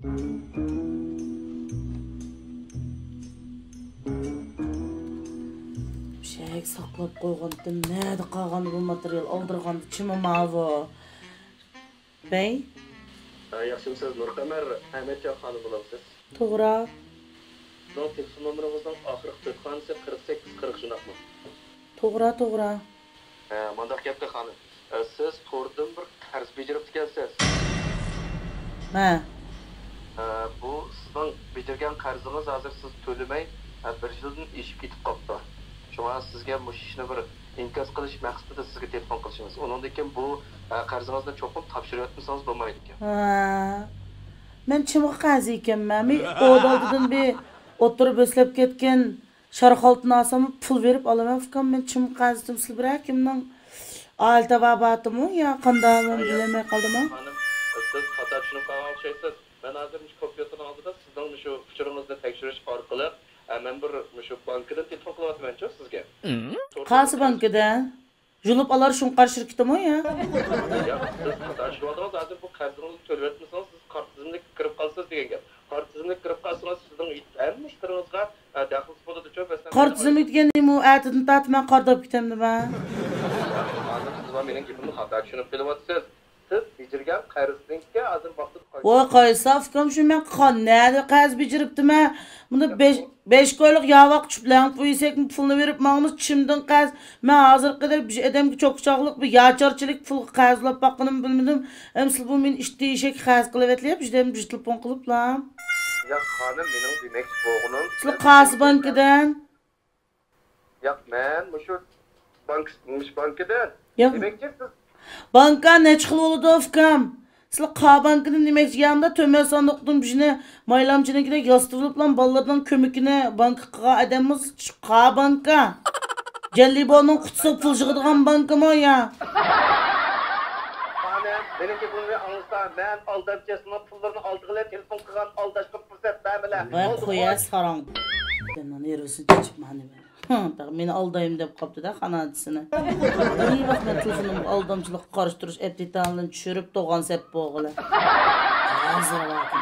Şeyek saklap koyğandı, näde qalğandy bu material aldırğandy, çimi mawy. Bey? Yaxşımsınız Nurqamar, Ahmetcan xanım bulamsınız. Toğra. Sizin telefon numaranızdan axırqı tötxanısı 48-40 şunaqmı? Toğra. Mandaq gapdi xanım. Siz tordan bir qarz becerib ekansiz. Bu sizning bejergan qarzınız hozir siz to'lamay 1 yildan eshib ketib qopti. Şuna sizga bu ishni bir inkos qilish maqsadida sizga telefon qilishimiz. Undan keyin bu qarzingizni cho'qim topshirayotsangiz bo'lmaydi ekan. Men chimga qarz ekanman. Men odaldan bir o'tirib o'slab ketgan sharxoltini olsam pul berib olaman. Fikrim men chimga qarzim silbira kimning oil tababatimi yo qanday bilemay qoldim. Siz xato tushunib qolgan o'xshaysiz. Men hozir kompyuterning oldida sizning shu fikrinizni tekshirish orqali men bir shu bankdan telefon qilyapman-ku sizga. Qaysi bankdan? Julub alar şunqar şirketimi ya? Ya, siz xato tushundingiz. Hozir bu qarzingizni to'layotmasangiz siz kart tizimiga kirib qolasiz degan gap. Kart tizimiga kirib qolsangiz sizning hamma ishlaringizga daxl bo'ladi-ku. Kart tizimiga degani bu atidan tatman qardab ketamdi men. Hozir siz mening gapimni xato tushunib kelyapsiz. Siz bejergan qarzingizni hozir vaqtida Voy qaysaf kim shu men qanday qarz bejeribdimi? Buni 5 oylik yavaq çüplen qo'ysak pulni berib mağımız chimdan qarz. Men hozir qadar bir odamga cho'qchoqlik bu yacharchilik pul qarzlab baqqinim bilmadim. Emsil bu men ish deyishak qarz qilib etlayapti. Judam bir telefon qiliblar. Ya xanım mening demoqchi bo'lganim. Siz qaysi bankdan? Yo'q, men shu bankdan. Demoqchi siz Banka ne xil bo'ladi ofkam? Sizlar qa bankidan demoqchi yanında tömel sandıqdan bishni maylamchinikida yostibib bilan bolalardan ko'mikini banka qilgan odammiz qa banka. Jalliboning qutisi pul yig'adigan bankami ya? Xanım, menimki buni anlasam, men aldamchasini pullarni oldiga telefon qilgan aldashga fursat bermanglar. Voy qo'ya sarang. Denan erosini chechib mani ben. Meni aldayım deb qopdi-da qanadisini. Bir vaqt men telefonimni aldamchilik qarashtirish aptitanidan tushirib to'g'an sep bo'g'ili. Hozir vaqt.